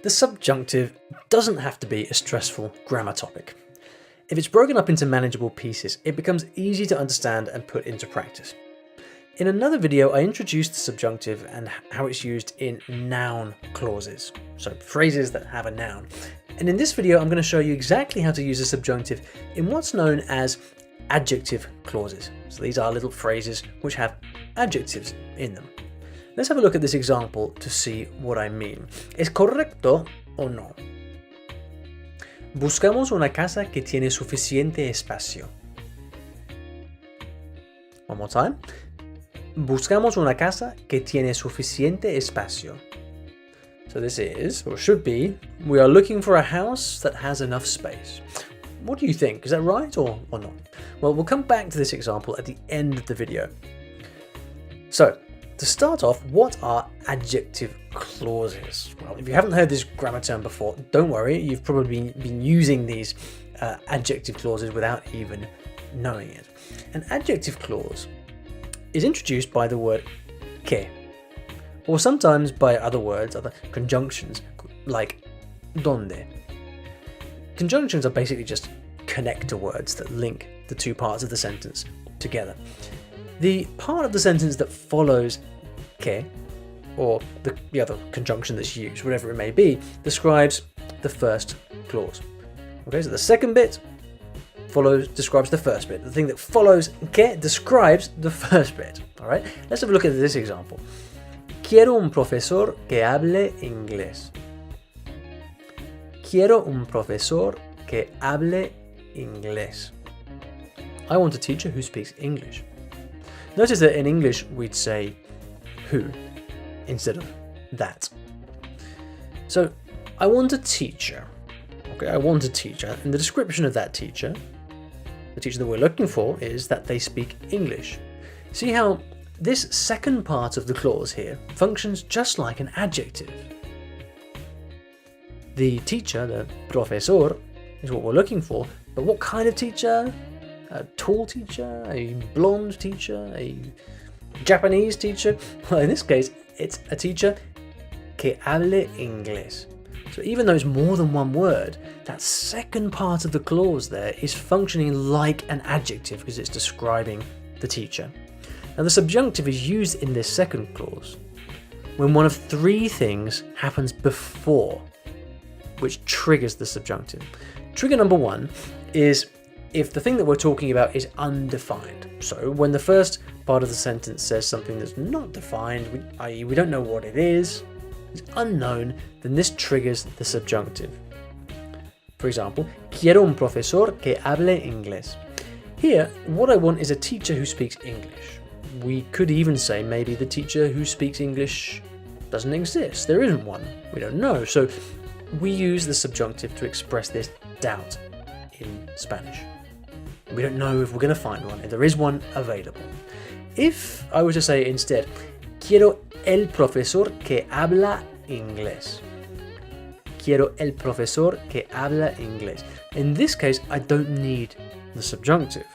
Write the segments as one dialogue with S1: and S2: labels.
S1: The subjunctive doesn't have to be a stressful grammar topic. If it's broken up into manageable pieces, it becomes easy to understand and put into practice. In another video, I introduced the subjunctive and how it's used in noun clauses, so phrases that have a noun. And in this video, I'm going to show you exactly how to use the subjunctive in what's known as adjective clauses. So these are little phrases which have adjectives in them. Let's have a look at this example to see what I mean. ¿Es correcto o no? Buscamos una casa que tiene suficiente espacio. One more time. Buscamos una casa que tiene suficiente espacio. So this is, or should be, we are looking for a house that has enough space. What do you think? Is that right or not? Well, we'll come back to this example at the end of the video. So, to start off, what are adjective clauses? Well, if you haven't heard this grammar term before, don't worry, you've probably been using these adjective clauses without even knowing it. An adjective clause is introduced by the word que, or sometimes by other words, other conjunctions, like donde. Conjunctions are basically just connector words that link the two parts of the sentence together. The part of the sentence that follows que, or the other conjunction that's used, whatever it may be, describes the first clause. Okay, so the second bit describes the first bit. The thing that follows que describes the first bit. All right, let's have a look at this example. Quiero un profesor que hable inglés. Quiero un profesor que hable inglés. I want a teacher who speaks English. Notice that in English we'd say who instead of that. So I want a teacher. Okay, I want a teacher. And the description of that teacher, the teacher that we're looking for, is that they speak English. See how this second part of the clause here functions just like an adjective. The teacher, the profesor, is what we're looking for, but what kind of teacher? A tall teacher, a blonde teacher, a Japanese teacher? Well, in this case, it's a teacher que hable inglés. So even though it's more than one word, that second part of the clause there is functioning like an adjective because it's describing the teacher. Now the subjunctive is used in this second clause when one of three things happens before, which triggers the subjunctive. Trigger number one is if the thing that we're talking about is undefined. So when the first part of the sentence says something that's not defined, i.e. we don't know what it is, it's unknown, then this triggers the subjunctive. For example, quiero un profesor que hable inglés. Here, what I want is a teacher who speaks English. We could even say maybe the teacher who speaks English doesn't exist. There isn't one. We don't know. So we use the subjunctive to express this doubt in Spanish. We don't know if we're going to find one, if there is one available. If I were to say instead, quiero el profesor que habla inglés. Quiero el profesor que habla inglés. In this case, I don't need the subjunctive.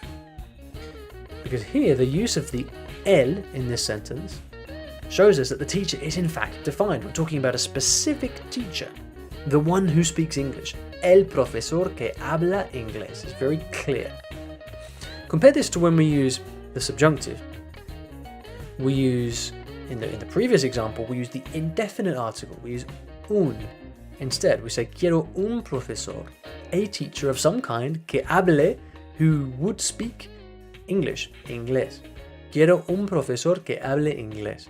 S1: Because here, the use of the el in this sentence shows us that the teacher is in fact defined. We're talking about a specific teacher, the one who speaks English. El profesor que habla inglés. It's very clear. Compare this to when we use the subjunctive. We use, in the previous example, we use the indefinite article. We use un. Instead, we say quiero un profesor, a teacher of some kind, que hable, who would speak English, inglés. Quiero un profesor que hable inglés.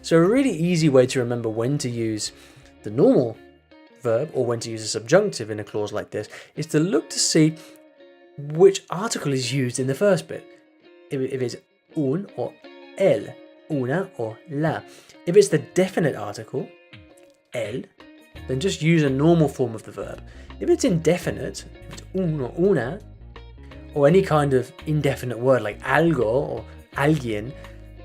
S1: So a really easy way to remember when to use the normal verb or when to use a subjunctive in a clause like this is to look to see which article is used in the first bit. If it's un or el, una or la. If it's the definite article, el, then just use a normal form of the verb. If it's indefinite, if it's un or una, or any kind of indefinite word like algo or alguien,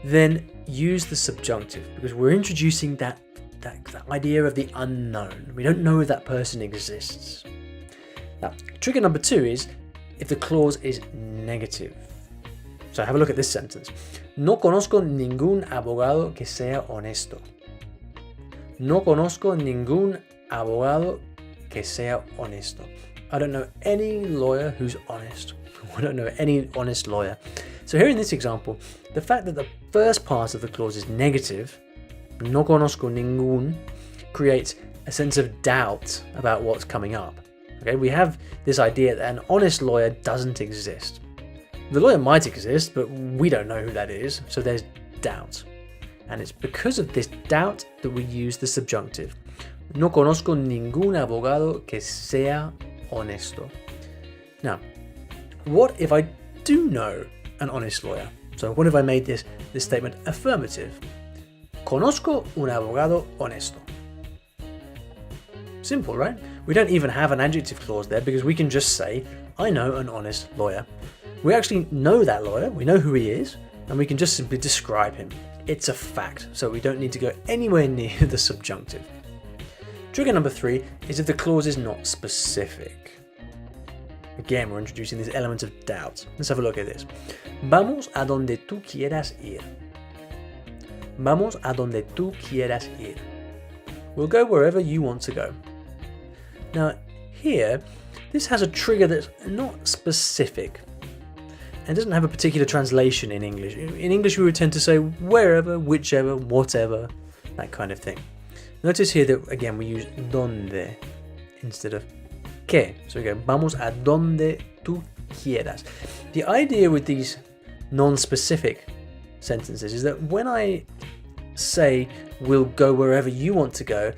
S1: then use the subjunctive because we're introducing that idea of the unknown. We don't know if that person exists. Now, trigger number two is if the clause is negative. So have a look at this sentence. No conozco ningún abogado que sea honesto. No conozco ningún abogado que sea honesto. I don't know any lawyer who's honest. I don't know any honest lawyer. So here in this example, the fact that the first part of the clause is negative, no conozco ningún, creates a sense of doubt about what's coming up. Okay, we have this idea that an honest lawyer doesn't exist. The lawyer might exist, but we don't know who that is, so there's doubt. And it's because of this doubt that we use the subjunctive. No conozco ningún abogado que sea honesto. Now, what if I do know an honest lawyer? So what if I made this statement affirmative? Conozco un abogado honesto. Simple, right? We don't even have an adjective clause there because we can just say, I know an honest lawyer. We actually know that lawyer, we know who he is, and we can just simply describe him. It's a fact, so we don't need to go anywhere near the subjunctive. Trigger number 3 is if the clause is not specific. Again, we're introducing this element of doubt. Let's have a look at this. Vamos a donde tú quieras ir. Vamos a donde tú quieras ir. We'll go wherever you want to go. Now, here, this has a trigger that's not specific and doesn't have a particular translation in English. In English, we would tend to say wherever, whichever, whatever, that kind of thing. Notice here that, again, we use donde instead of que. So we go, vamos a donde tú quieras. The idea with these non-specific sentences is that when I say we'll go wherever you want to go,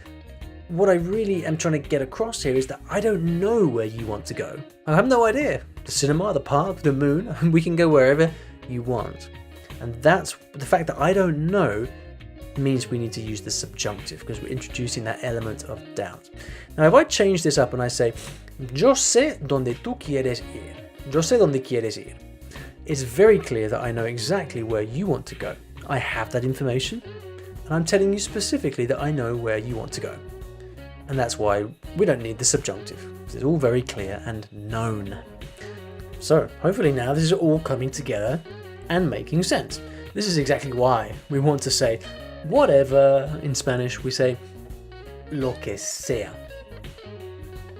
S1: what I really am trying to get across here is that I don't know where you want to go. I have no idea. The cinema, the park, the moon, we can go wherever you want. And that's the fact that I don't know means we need to use the subjunctive because we're introducing that element of doubt. Now, if I change this up and I say, yo sé donde tú quieres ir. Yo sé donde quieres ir. It's very clear that I know exactly where you want to go. I have that information, and I'm telling you specifically that I know where you want to go. And that's why we don't need the subjunctive. It's all very clear and known. So hopefully now this is all coming together and making sense. This is exactly why we want to say whatever. In Spanish we say lo que sea.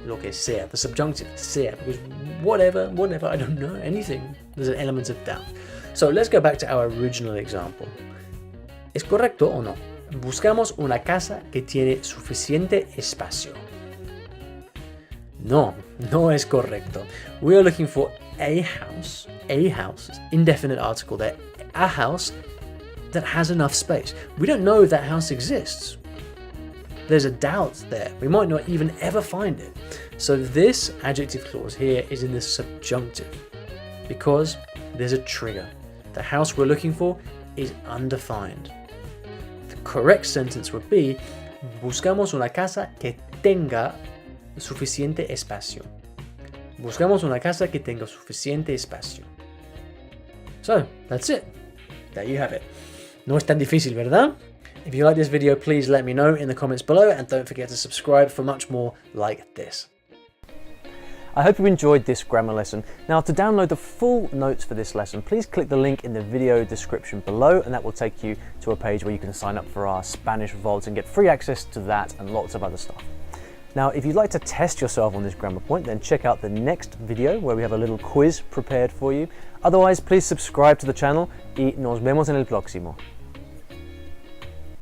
S1: Lo que sea, the subjunctive, sea, because whatever, I don't know anything. There's an element of doubt. So let's go back to our original example. ¿Es correcto o no? Buscamos una casa que tiene suficiente espacio. No, no es correcto. We are looking for a house, indefinite article there, a house that has enough space. We don't know if that house exists. There's a doubt there. We might not even ever find it. So this adjective clause here is in the subjunctive because there's a trigger. The house we're looking for is undefined. The correct sentence would be, buscamos una casa que tenga suficiente espacio. Buscamos una casa que tenga suficiente espacio. So, that's it. There you have it. No es tan difícil, ¿verdad? If you like this video, please let me know in the comments below and don't forget to subscribe for much more like this. I hope you enjoyed this grammar lesson. Now, to download the full notes for this lesson, please click the link in the video description below and that will take you to a page where you can sign up for our Spanish Vault and get free access to that and lots of other stuff. Now, if you'd like to test yourself on this grammar point, then check out the next video where we have a little quiz prepared for you. Otherwise, please subscribe to the channel y nos vemos en el próximo.